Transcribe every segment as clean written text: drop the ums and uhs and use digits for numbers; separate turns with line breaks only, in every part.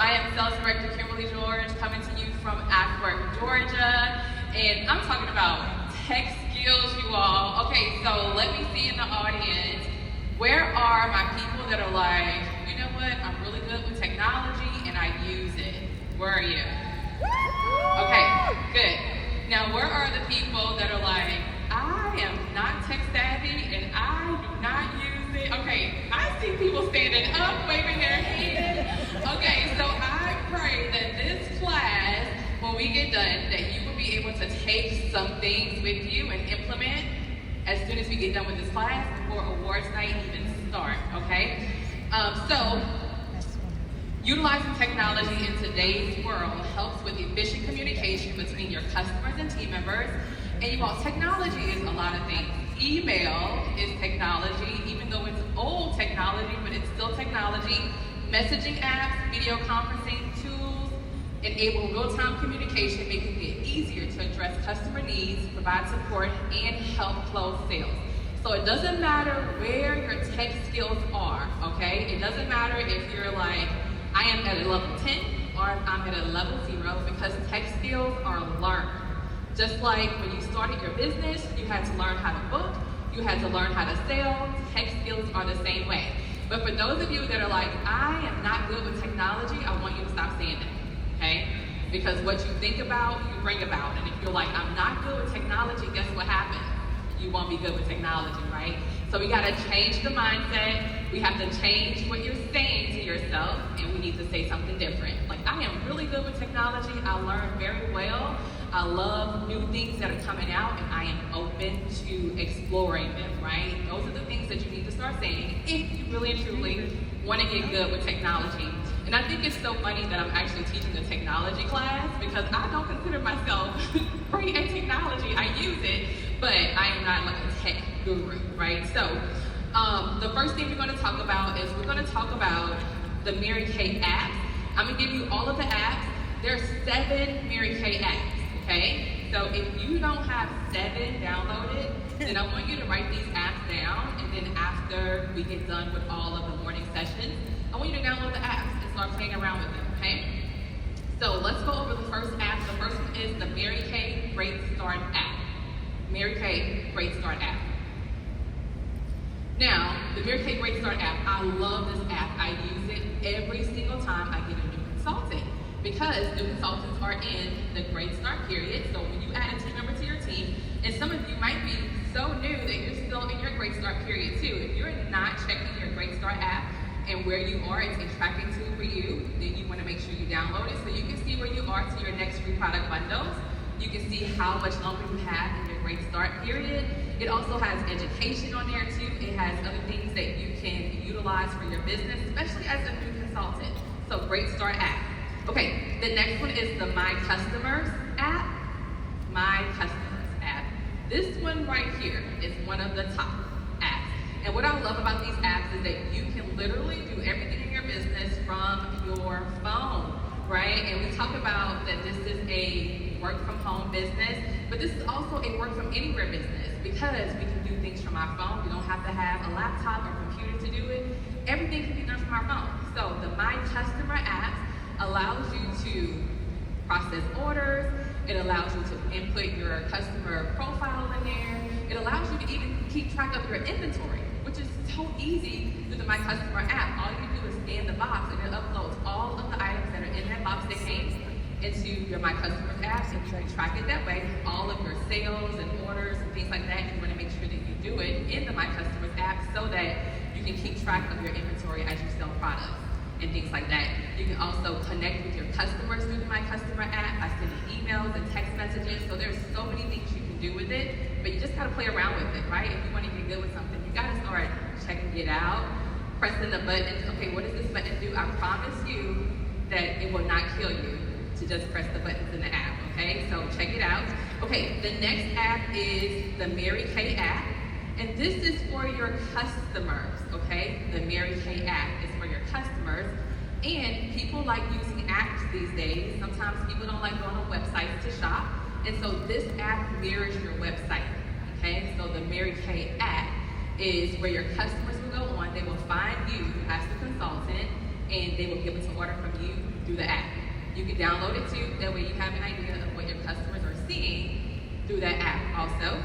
I am Sales Director Kimberly George, coming to you from Ackworth, Georgia, and I'm talking about tech skills, you all. Okay, so let me see in the audience, where are my people that are like, you know what, I'm really good with technology and I use it? Where are you? Okay, good. Now, where are the people that are like, I am not tech savvy and I do not use it? Okay, I see people standing up, waving their hands. Okay, so I pray that this class, when we get done, that you will be able to take some things with you and implement as soon as we get done with this class before awards night even start, okay? So, utilizing technology in today's world helps with efficient communication between your customers and team members. And you all, technology is a lot of things. Email is technology, even though it's old technology, but it's still technology. Messaging apps, video conferencing tools enable real-time communication, making it easier to address customer needs, provide support, and help close sales. So it doesn't matter where your tech skills are, okay? It doesn't matter if you're like, I am at a level 10 or I'm at a level 0, because tech skills are learned. Just like when you started your business, you had to learn how to book, you had to learn how to sell. Tech skills are the same way. But for those of you that are like, I am not good with technology, I want you to stop saying that, okay? Because what you think about, you bring about. And if you're like, I'm not good with technology, guess what happens? You won't be good with technology, right? So we gotta change the mindset. We have to change what you're saying to yourself, and we need to say something different. Like, I am really good with technology. I learn very well. I love new things that are coming out, and I am open to exploring them, right? Those are the things that you need to start saying if you really and truly want to get good with technology. And I think it's so funny that I'm actually teaching a technology class, because I don't consider myself great at technology. I use it, but I am not like a tech guru, right? So the first thing we're going to talk about is we're going to talk about the Mary Kay apps. I'm going to give you all of the apps. There are 7 Mary Kay apps. Okay, so if you don't have 7 downloaded, then I want you to write these apps down, and then after we get done with all of the morning sessions, I want you to download the apps and start playing around with them, okay? So let's go over the first app. The first one is the Mary Kay Great Start app. Mary Kay Great Start app. Now, the Mary Kay Great Start app, I love this app. I use it every single time I get a new consultant, because new consultants are in the Great Start period. So when you add a team member to your team, and some of you might be so new that you're still in your Great Start period too. If you're not checking your Great Start app and where you are, it's a tracking tool for you, then you want to make sure you download it so you can see where you are to your next free product bundles. You can see how much longer you have in your Great Start period. It also has education on there too. It has other things that you can utilize for your business, especially as a new consultant. So Great Start app. Okay, the next one is the My Customers app. My Customers app. This one right here is one of the top apps. And what I love about these apps is that you can literally do everything in your business from your phone, right? And we talk about that this is a work from home business, but this is also a work from anywhere business, because we can do things from our phone. We don't have to have a laptop or computer to do it. Everything can be done from our phone. So the My Customer app allows you to process orders. It allows you to input your customer profile in there. It allows you to even keep track of your inventory, which is so easy through the My Customer app. All you do is scan the box, and it uploads all of the items that are in that box that came into your My Customers app, and you can track it that way. All of your sales and orders and things like that, you want to make sure that you do it in the My Customers app so that you can keep track of your inventory as you sell products and things like that. You can also connect with your customers through the My Customer app by sending emails and text messages. So there's so many things you can do with it, but you just gotta play around with it, right? If you want to get good with something, you gotta start checking it out, pressing the buttons. Okay, what does this button do? I promise you that it will not kill you to just press the buttons in the app, okay? So check it out. Okay, the next app is the Mary Kay app. And this is for your customers, okay? The Mary Kay app is for your customers. And people like using apps these days. Sometimes people don't like going on websites to shop. And so this app mirrors your website, okay? So the Mary Kay app is where your customers will go on. They will find you as the consultant, and they will be able to order from you through the app. You can download it too, that way you have an idea of what your customers are seeing through that app also.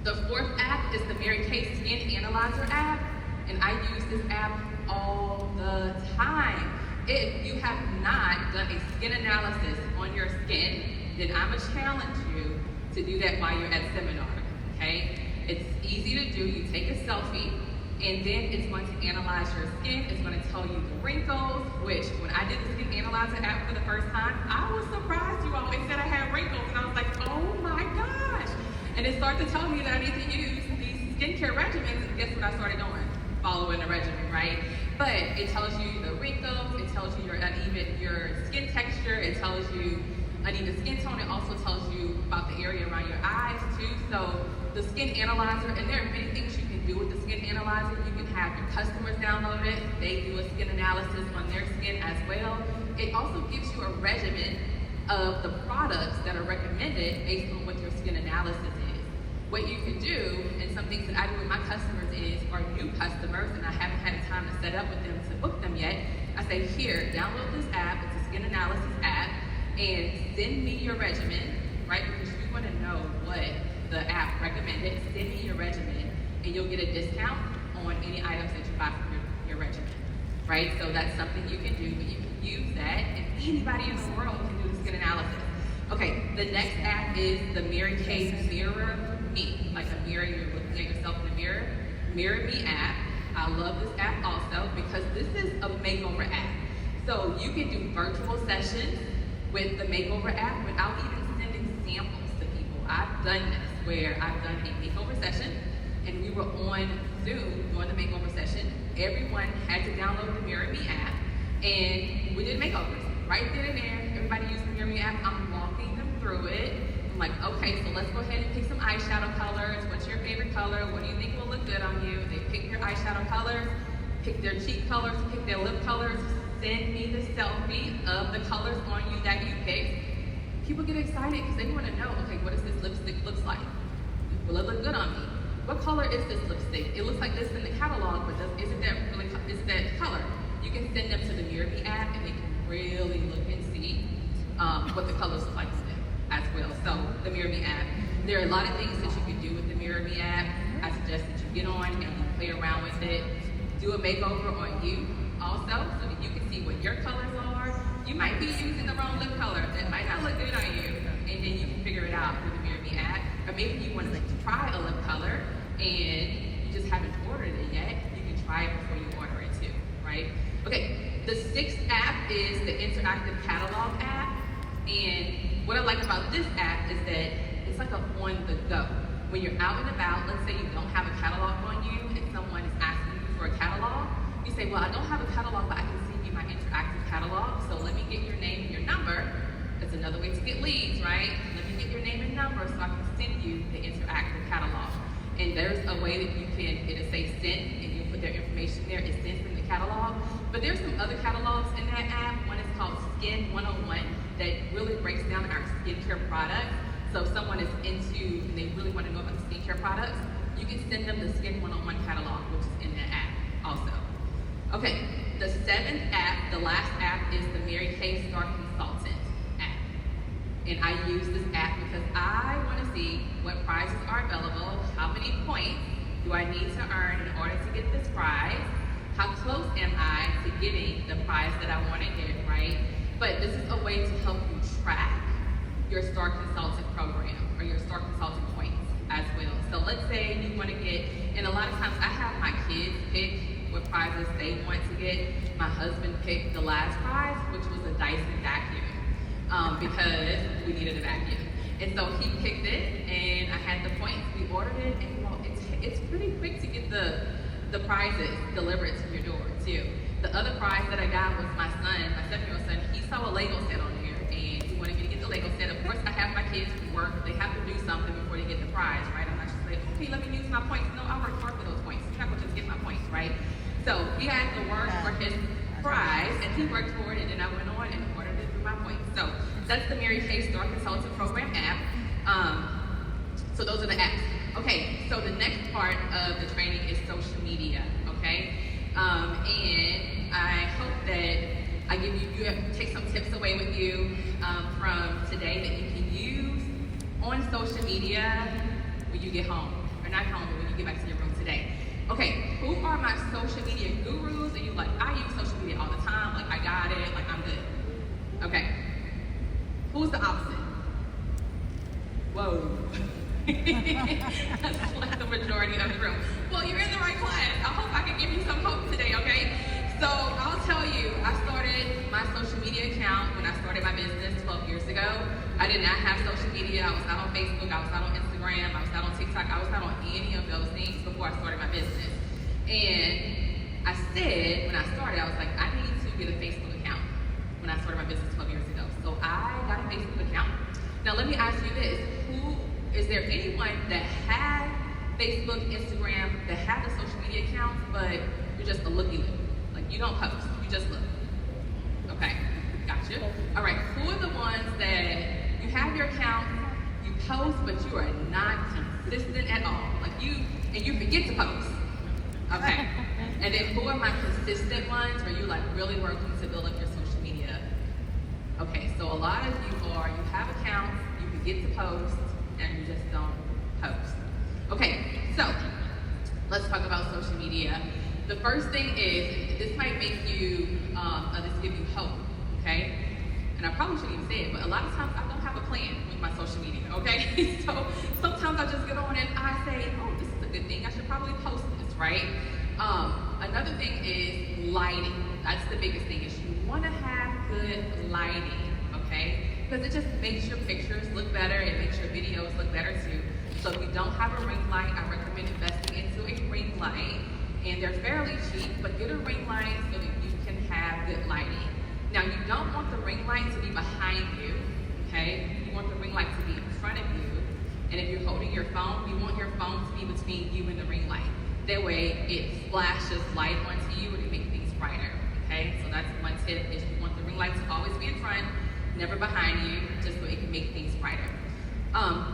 The fourth app is the Mary Kay Skin Analyzer app, and I use this app all the time. If you have not done a skin analysis on your skin, then I'm gonna challenge you to do that while you're at seminar, okay? It's easy to do. You take a selfie, and then it's going to analyze your skin. It's going to tell you the wrinkles, which when I did the Skin Analyzer app for the first time, I was surprised, you all. It said I had wrinkles, and I was like, oh my gosh. And it started to tell me that I need to use these skincare regimens, and guess what I started doing? Following the regimen, right? But it tells you the wrinkles, it tells you your skin texture, it tells you uneven skin tone. It also tells you about the area around your eyes too. So the Skin Analyzer, and there are many things you can do with the Skin Analyzer. You can have your customers download it. They do a skin analysis on their skin as well. It also gives you a regimen of the products that are recommended based on what your skin analysis is. What you can do, and some things that I do with my customers is, or new customers, and I haven't had time to set up with them to book them yet, I say, here, download this app. It's a skin analysis app, and send me your regimen, right? Because you want to know what the app recommended. Send me your regimen, and you'll get a discount on any items that you buy from your regimen, right? So that's something you can do, but you can use that, and anybody in the world can do the skin analysis. Okay, the next app is the Mary Kay Mirror Me, like a mirror, you're looking at yourself in the mirror. Mirror Me app. I love this app also because this is a makeover app. So you can do virtual sessions with the makeover app without even sending samples to people. I've done this where I've done a makeover session and we were on Zoom doing the makeover session. Everyone had to download the Mirror Me app and we did makeovers. Right then and there, everybody used the Mirror Me app. I'm walking them through it. I'm like, okay, so let's go ahead and pick some eyeshadow colors. What's your favorite color? What do you think will look good on you? They pick their eyeshadow colors, pick their cheek colors, pick their lip colors, send me the selfie of the colors on you that you picked. People get excited because they want to know, okay, what does this lipstick look like? Will it look good on me? What color is this lipstick? It looks like this in the catalog, but isn't that color? You can send them to the Mirror Me app and they can really look and see what the colors look like as well. So the Mirror Me app. There are a lot of things that you can do with the Mirror Me app. I suggest that you get on and you play around with it. Do a makeover on you also so that you can see what your colors are. You might be using the wrong lip color that might not look good on you, and then you can figure it out with the Mirror Me app. Or maybe you want to try a lip color and you just haven't ordered it yet. You can try it before you order it too, right? Okay, the sixth app is the Interactive Catalog app. And what I like about this app is that it's like a on the go. When you're out and about, let's say you don't have a catalog on you and someone is asking you for a catalog, you say, well, I don't have a catalog, but I can send you my interactive catalog. So let me get your name and your number. That's another way to get leads, right? Let me get your name and number so I can send you the interactive catalog. And there's a way that you can, it'll say send, and you put their information there. It sends them the catalog. But there's some other catalogs in that app. One is called Skin 101 that really breaks down our skincare products. So if someone is into, and they really want to know about the skincare products, you can send them the Skin 101 catalog, which is in that app also. Okay, the seventh app, the last app, is the Mary Kay Star Consultant app. And I use this app because I want to see what prizes are available, how many points do I need to earn in order to get this prize, how close am I to getting the prize that I want to get, right? But this is a way to help you track your Star Consultant program or your Star Consultant points as well. So let's say you want to get, and a lot of times I have my kids pick what prizes they want to get. My husband picked the last prize, which was a Dyson vacuum, because we needed a vacuum. And so he picked it, and I had the points, we ordered it, and well, it's pretty quick to get the prizes delivered to your door too. The other prize that I got was my son, my 7-year-old son. He saw a Lego set on there and he wanted me to get the Lego set. Of course, I have my kids who work. They have to do something before they get the prize, right? I'm not just like, okay, let me use my points. No, I worked hard for those points. You're not going to just get my points, right? So he had to work for his prize and he worked for it, and then I went on and ordered it through my points. So that's the Mary Kay Star Consultant Program app. So those are the apps. Okay, so the next part of the training is social media, okay? And I hope that I give take some tips away with you from today that you can use on social media when you get home, or not home, but when you get back to your room today. Okay, who are my social media gurus? And you like, I use social media all the time, like I got it, like I'm good. Okay, who's the opposite? Whoa. That's like the majority of the room. Well, you're in the right class. I hope I can give you some hope today, okay? So I'll tell you, I started my social media account when I started my business 12 years ago. I did not have social media. I was not on Facebook. I was not on Instagram. I was not on TikTok. I was not on any of those things before I started my business. And I said, when I started, I was like, I need to get a Facebook account when I started my business 12 years ago. So I got a Facebook account. Now let me ask you this. Is there anyone that had Facebook, Instagram, that had the social media accounts, but you're just a looky-loo? Like you don't post, you just look. Okay, gotcha. All right, who are the ones that you have your account, you post, but you are not consistent at all? Like you forget to post. Okay, and then who are my consistent ones where you like really working to build up your social media? Okay, so a lot of you have accounts, you forget to post, and you just don't post. Okay, so let's talk about social media. The first thing is, this might make you, this give you hope, okay? And I probably shouldn't even say it, but a lot of times I don't have a plan with my social media, okay? So sometimes I just get on and I say, oh, this is a good thing, I should probably post this, right? Another thing is lighting. That's the biggest thing, is you wanna have good lighting, okay? Because it just makes your pictures look better, it makes your videos look better too. So if you don't have a ring light, I recommend investing into a ring light. And they're fairly cheap, but get a ring light so that you can have good lighting. Now you don't want the ring light to be behind you, okay? You want the ring light to be in front of you. And if you're holding your phone, you want your phone to be between you and the ring light. That way it flashes light onto you and it makes things brighter, okay? So that's one tip, is you want the ring light to always be in front, never behind you, just so it can make things brighter.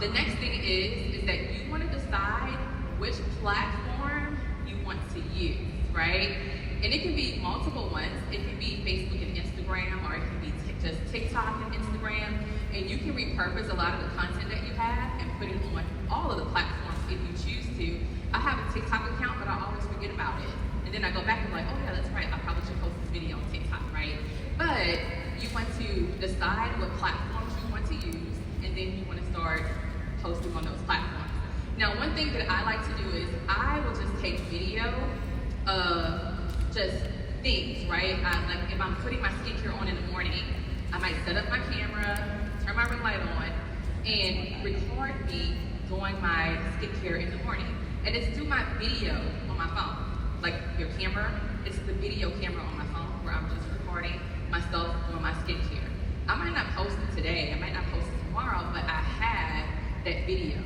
The next thing is that you want to decide which platform you want to use, right? And it can be multiple ones. It can be Facebook and Instagram, or it can be just TikTok and Instagram. And you can repurpose a lot of the content that you have and put it on all of the platforms if you choose to. I have a TikTok account, but I always forget about it. And then I go back and be like, oh yeah, that's right, I probably should post this video on TikTok, right? But you want to decide what platforms you want to use, and then you want to start posting on those platforms. Now, one thing that I like to do is I will just take video of just things, right? Like if I'm putting my skincare on in the morning, I might set up my camera, turn my ring light on, and record me doing my skincare in the morning. And it's through my video on my phone. Like your camera, it's the video camera on my phone where I'm just recording myself doing my skincare. I might not post it today, I might not post it tomorrow, but I have that video.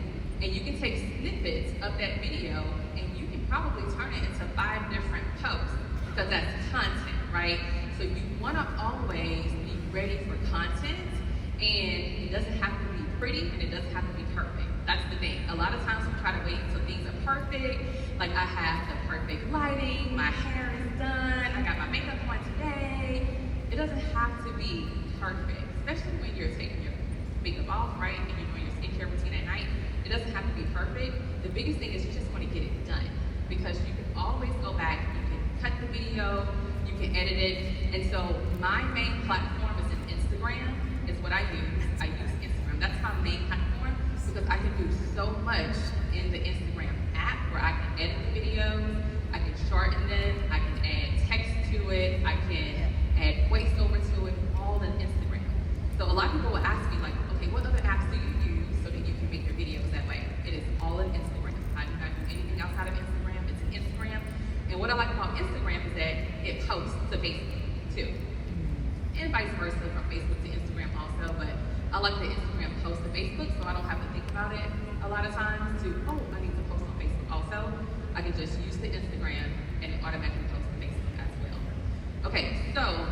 And you can take snippets of that video and you can probably turn it into 5 different posts, because that's content, right? So you wanna always be ready for content, and it doesn't have to be pretty and it doesn't have to be perfect. That's the thing. A lot of times we try to wait until things are perfect, like I have the perfect lighting, my hair is done, I got my makeup on today. It doesn't have to be perfect, especially when you're taking your makeup off, right, and you're doing your skincare routine at night. It doesn't have to be perfect. The biggest thing is you just want to get it done, because you can always go back, you can cut the video, you can edit it. And so my main platform is in Instagram, is what I use. I use Instagram. That's my main platform, because I can do so much in the Instagram app where I can edit the videos, I can shorten them, I can add text to it, I can add voiceover to it, all in Instagram. So a lot of people will ask me like, okay, what other apps do you use so that you can make your videos that way? It is all in Instagram. I do not do anything outside of Instagram. It's in Instagram. And what I like about Instagram is that it posts to Facebook too. And vice versa, from Facebook to Instagram also. But I like the Instagram post to Facebook, so I don't have to think about it a lot of times to, oh, I need to post on Facebook also. I can just use the Instagram and it automatically posts to Facebook as well. Okay, so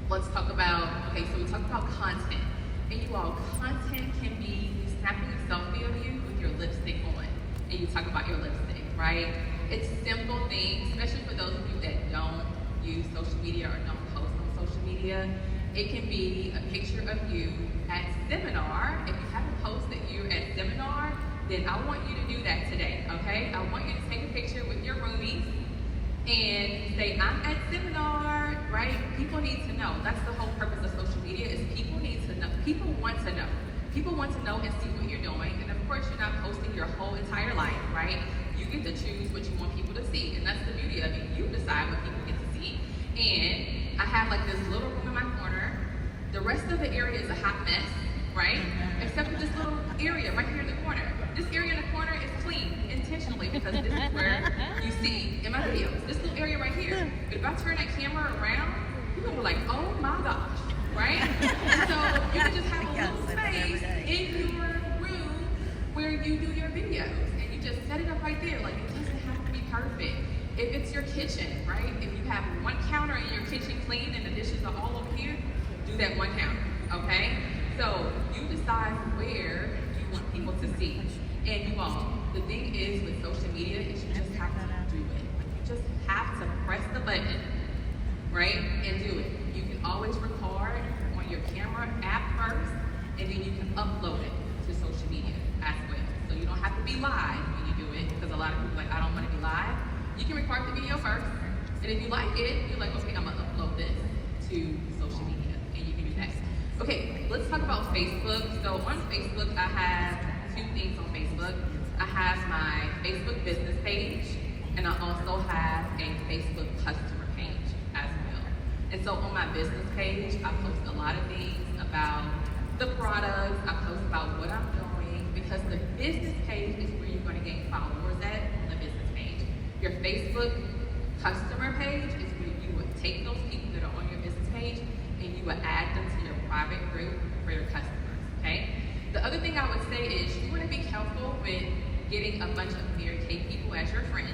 let's talk about, so we talked about content. And you all, content can be snapping a selfie of you with your lipstick on. And you talk about your lipstick, right? It's simple things, especially for those of you that don't use social media or don't post on social media. It can be a picture of you at seminar. If you haven't posted you at seminar, then I want you to do that today, okay? I want you to take a picture with your roomies and say, I'm at seminar, right? People need to know. That's the whole purpose of social media, is people need to know. People want to know. People want to know and see what you're doing. And of course, you're not posting your whole entire life, right? You get to choose what you want people to see. And that's the beauty of it. You decide what people get to see. And I have like this little room in my corner. The rest of the area is a hot mess, right? Except for this little area right here in the corner. This area in the corner is clean intentionally because this is where you see in my videos. This little area right here. But if I turn that camera around, you're gonna be like, oh my gosh, right? And so you can just have a little space in your room where you do your videos. And you just set it up right there. Like, it doesn't have to be perfect. If it's your kitchen, right? If you have one counter in your kitchen clean and the dishes are all over here, do that one counter, okay? So you decide where you want people to see. And you all, the thing is with social media is you just have to do it. You just have to press the button, right? And do it. You can always record on your camera app first, and then you can upload it to social media as well. So you don't have to be live when you do it, because a lot of people are like, I don't want to be live. You can record the video first, and if you like it, you're like, okay, I'm gonna upload this to social media, and you can do that. Okay, let's talk about Facebook. So on Facebook, I have two things on Facebook. I have my Facebook business page, and I also have a Facebook customer page as well. And so on my business page, I post a lot of things about the products. I post about what I'm doing, because the business page is where you're going to gain followers at, on the business page. Your Facebook customer page is where you would take those people that are on your business page and you would add them to your private group for your customers, okay? The other thing I would say is you want to be careful with getting a bunch of Mary Kay people as your friends.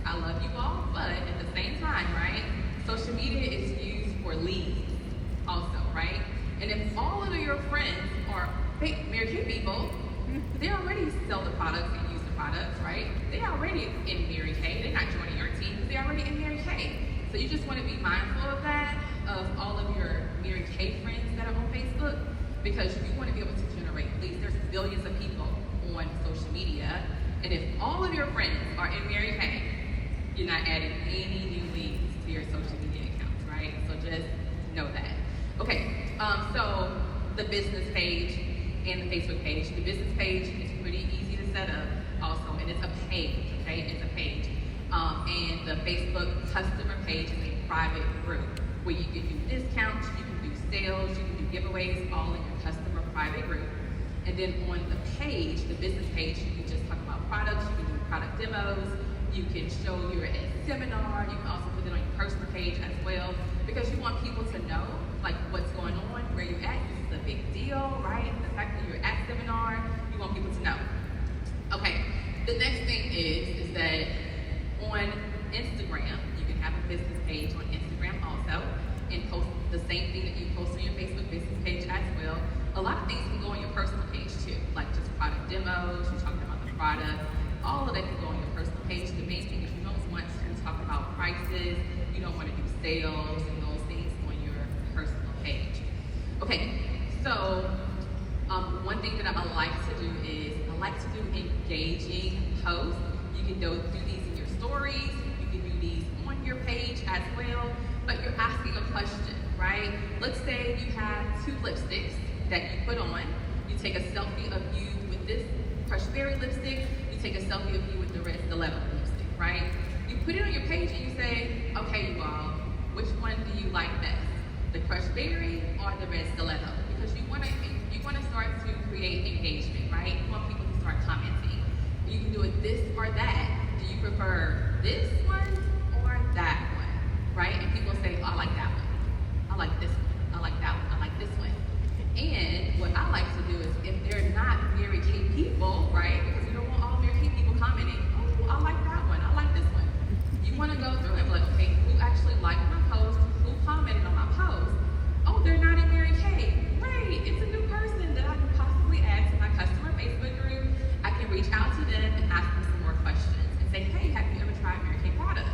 I love you all, but at the same time, right, social media is used for leads also, right? And if all of your friends are Mary Kay people, they already sell the products and use the products, right? They already in Mary Kay. They're not joining your team, they're already in Mary Kay. So you just want to be mindful of that, of all of your Mary Kay friends that are on Facebook, because you want to be able to generate leads. There's billions of people on social media, and if all of your friends are in Mary Kay, you're not adding any new leads to your social media accounts, right? So just know that. Okay, so the business page and the Facebook page. The business page is pretty easy to set up also, and it's a page, okay? It's a page. And the Facebook customer page is a private group where you can do discounts, you can do sales, you can do giveaways, all in your customer private group. And then on the page, the business page, you can just talk about products, you can do product demos, you can show you're at a seminar, you can also put it on your personal page as well, because you want people to know like what's going on, where you're at. This is a big deal, right? The fact that you're at seminar, you want people to know. Okay, the next thing is that on Instagram, you can have a business page on Instagram also, and post the same thing that you post on your Facebook business page as well. A lot of things can go on your personal page too, like just product demos, you're talking about the product, all of that can go on your personal page. The main thing is you don't want to talk about prices, you don't want to do sales and those things on your personal page. Okay, so one thing that I like to do is I like to do engaging posts. You can do these in your stories, you can do these on your page as well, but you're asking a question, right? Let's say you have two lipsticks that you put on. You take a selfie of you with this crushed berry lipstick, you take a selfie of you with the red stiletto lipstick, right? You put it on your page and you say, okay, you all, which one do you like best? The crushed berry or the red stiletto? Because you want to start to create engagement, right? You want people to start commenting. You can do it this or that. Do you prefer this one or that one, right? And people say, oh, I like that one. I like this one. I like that one. I like this one. And what I like to do is, if they're not Mary Kay people, right? Because you don't want all Mary Kay people commenting, oh, I like that one. I like this one. You want to go through and be like, okay, who actually liked my post? Who commented on my post? Oh, they're not in Mary Kay. Great. It's a new person that I can possibly add to my customer Facebook group. I can reach out to them and ask them some more questions and say, hey, have you ever tried Mary Kay products?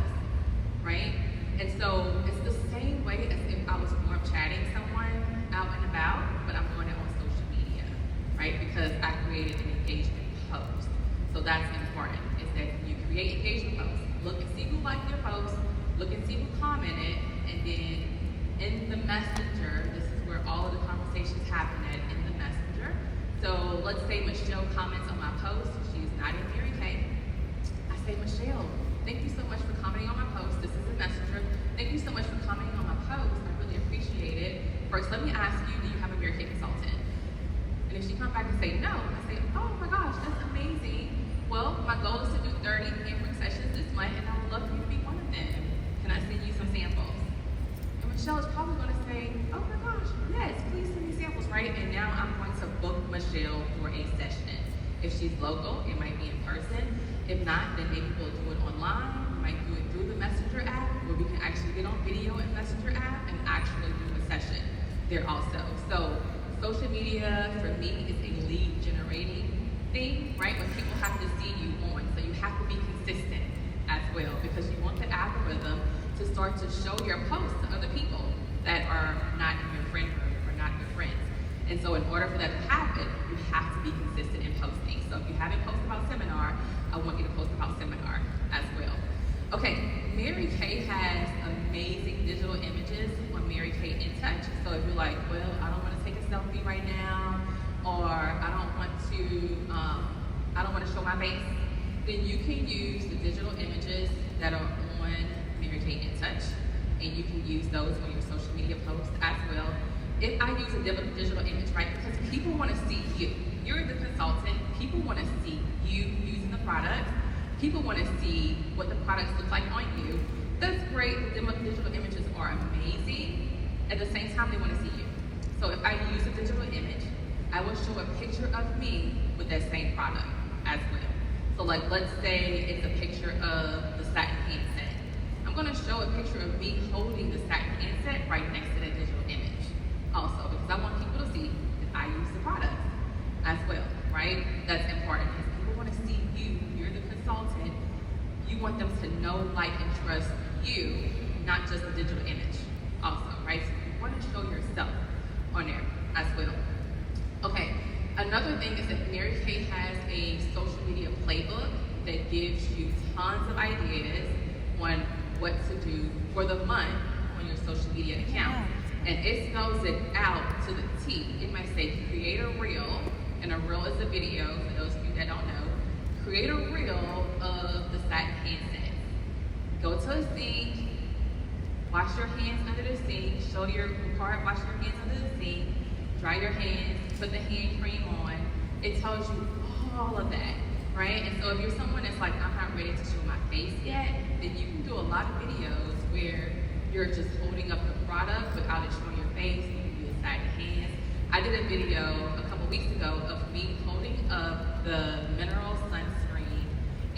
Right? And so it's the messenger, this is where all of the conversations happen at in the messenger. So let's say Michelle comments on my post. She's not in Mary Kay. I say, Michelle, thank you so much for commenting on my post. This is the messenger. Thank you so much for commenting on my post. I really appreciate it. First, let me ask you, do you have a Mary Kay consultant? And if she comes back and say no, I say, oh my gosh, that's amazing. Well, my goal is to do 30 pampering sessions this month, and I would love for you to be one of them. Can I send you some samples? And Michelle is probably going to say, oh my gosh, yes, please send me samples, right? And now I'm going to book Michelle for a session. If she's local, it might be in person. If not, then maybe we'll do it online. We might do it through the Messenger app, where we can actually get on video in Messenger app and actually do a session there also. So social media for me is a lead generating thing, right? But people have to see you on, so you have to be consistent as well, because you want the algorithm to start to show your posts to other people that are not in your friend group or not your friends. And so in order for that to happen, you have to be consistent in posting. So if you haven't posted about seminar, I want you to post about seminar as well. Okay, Mary Kay has amazing digital images on Mary Kay in Touch. So if you're like, well, I don't want to take a selfie right now, or I don't want to show my face, then you can use the digital images that are on Mary Kay in Touch, and you can use those on your social media posts as well. If I use a digital image, right, because people want to see you. You're the consultant. People want to see you using the product. People want to see what the products look like on you. That's great. The digital images are amazing. At the same time, they want to see you. So if I use a digital image, I will show a picture of me with that same product as well. So like, let's say it's a picture of the satin handset. I'm going to show a picture of me holding the satin handset right next to that digital image also, because I want people to see that I use the product as well, right? That's important, because people want to see you. You're the consultant. You want them to know, like, and trust you, not just a digital image also, right? So you want to show yourself on there as well. Okay, another thing is that Mary Kay has a social media playbook that gives you tons of ideas on what to do for the month on your social media account. And it spells it out to the T. It might say create a reel, and a reel is a video, for those of you that don't know. Create a reel of the satin handset. Go to a sink, wash your hands under the sink, show your part, wash your hands under the sink, dry your hands, put the hand cream on. It tells you all of that, right? And so if you're someone that's like, I'm not ready to show my face yet, then you can do a lot of videos where you're just holding up the product without it showing your face. You can do the satin hands. I did a video a couple weeks ago of me holding up the mineral sunscreen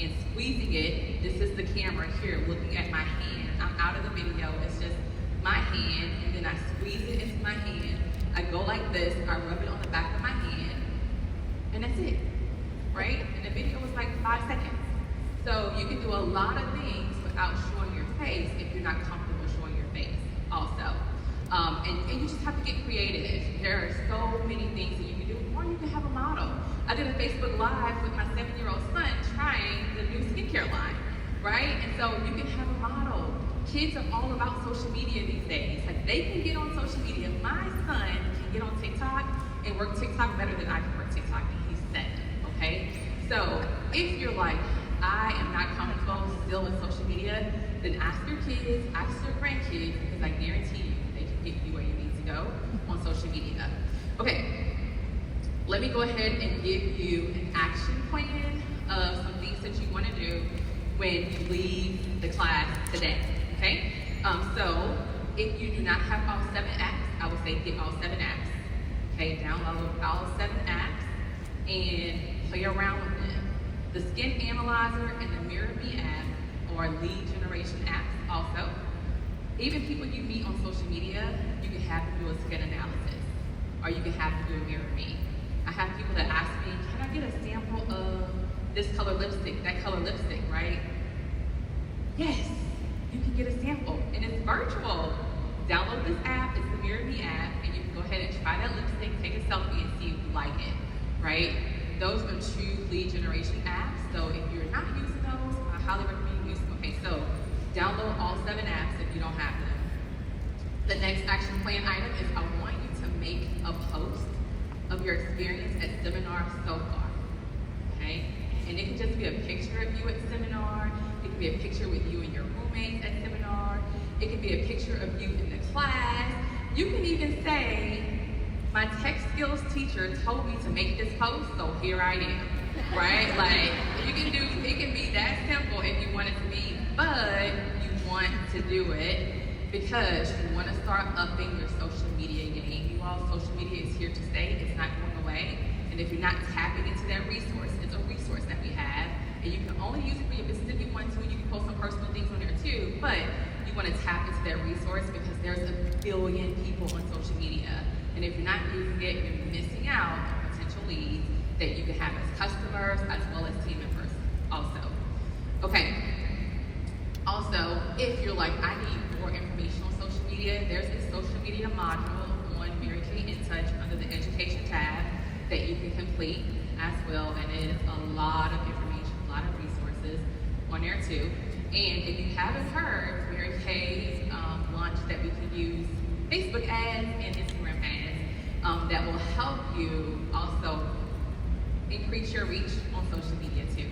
and squeezing it. This is the camera here looking at my hand. I'm out of the video. It's just my hand, and then I squeeze it into my hand. I go like this. I rub it on the back of my hand, and that's it, right? And the video was like 5 seconds. So you can do a lot of things without showing your face if you're not comfortable showing your face also. And you just have to get creative. There are so many things that you can do, or you can have a model. I did a Facebook Live with my 7-year-old son trying the new skincare line, right? And so you can have a model. Kids are all about social media these days. Like, they can get on social media. My son can get on TikTok and work TikTok better than I can work TikTok, and he's 7, okay? So if you're like, I am not comfortable still with social media, then ask your kids, ask your grandkids, because I guarantee you they can get you where you need to go on social media. Okay, let me go ahead and give you an action plan of some things that you want to do when you leave the class today, okay? So if you do not have all 7 apps, I would say get all 7 apps, okay? Download all 7 apps and play around with them. The Skin Analyzer and the Mirror Me app are lead generation apps also. Even people you meet on social media, you can have them do a skin analysis, or you can have them do a Mirror Me. I have people that ask me, can I get a sample of this color lipstick, that color lipstick, right? Yes, you can get a sample, and it's virtual. Download this app, it's the Mirror Me app, and you can go ahead and try that lipstick, take a selfie, and see if you like it, right? Those are 2 lead generation apps, so if you're not using those, I highly recommend you use them. Okay, so download all 7 apps if you don't have them. The next action plan item is I want you to make a post of your experience at seminar so far, okay? And it can just be a picture of you at seminar. It can be a picture with you and your roommates at seminar. It can be a picture of you in the class. You can even say, my tech skills teacher told me to make this post, so here I am, right? Like, you can do, it can be that simple if you want it to be, but you want to do it because you want to start upping your social media game. You all, social media is here to stay. It's not going away. And if you're not tapping into that resource, it's a resource that we have, and you can only use it for your business if you want to, and you can post some personal things on there too, but you want to tap into that resource because there's a billion people on social media. And if you're not using it, you're missing out on potential leads that you can have as customers as well as team members also. Okay. Also, if you're like, I need more information on social media, there's a social media module on Mary Kay In Touch under the Education tab that you can complete as well. And it is a lot of information, a lot of resources on there too. And if you haven't heard, Mary Kay launched that we can use Facebook ads and Instagram ads that will help you also increase your reach on social media too.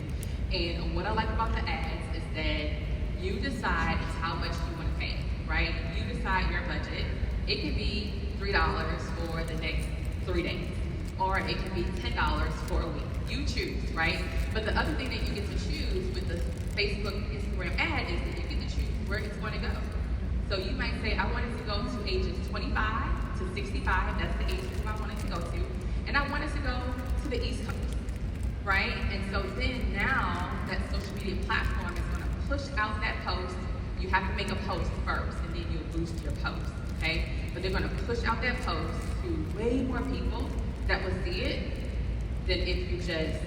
And what I like about the ads is that you decide how much you want to pay, right? You decide your budget. It can be $3 for the next 3 days, or it can be $10 for a week. You choose, right? But the other thing that you get to choose with the Facebook, Instagram ad is that you get to choose where it's going to go. So you might say, I want it to go to ages 25 to 65. That's the age group I want it to go to. And I want it to go to the East Coast, right? And so then now that social media platform is going to push out that post. You have to make a post first, and then you'll boost your post, okay? But they're going to push out that post to way more people that will see it than if you just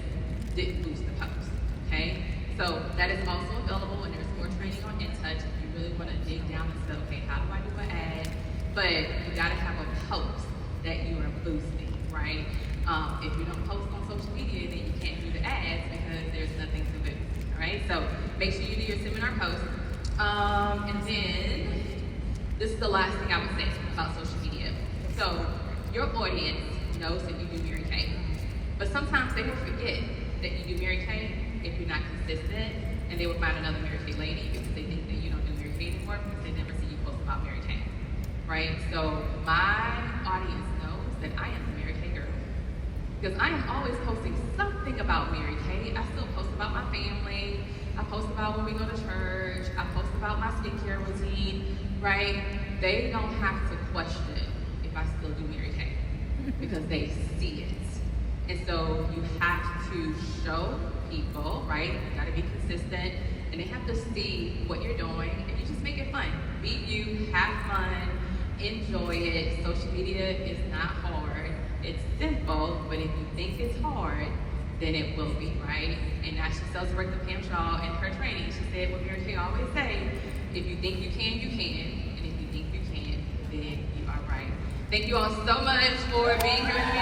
didn't boost the post, okay? So that is also available, and there's more training on In Touch if you really want to dig down and say, okay, how do I do an ad? But you got to have a post that you are boosting, right? If you don't post on social media, then you can't do the ads because there's nothing to boost, all right? So make sure you do your seminar post. And then, this is the last thing I would say about social media. So your audience knows that you do Mary Kay, but sometimes they will forget that you do Mary Kay if you're not consistent, and they will find another Mary Kay lady because they think that you don't do Mary Kay anymore because they never see you post about Mary Kay, right? So my audience knows that I am a Mary Kay girl because I am always posting something about Mary Kay. I still post about my family. I post about when we go to church. I post about my skincare routine, right? They don't have to question if I still do Mary Kay because they see it. And so you have to show people, right? You gotta be consistent, and they have to see what you're doing, and you just make it fun. Be you, have fun, enjoy it. Social media is not hard. It's simple, but if you think it's hard, then it will be, right? And I should celebrate the Pam Shaw in her training. She said what Mary Kay always say, if you think you can, you can. And if you think you can, then you are right. Thank you all so much for being here with me.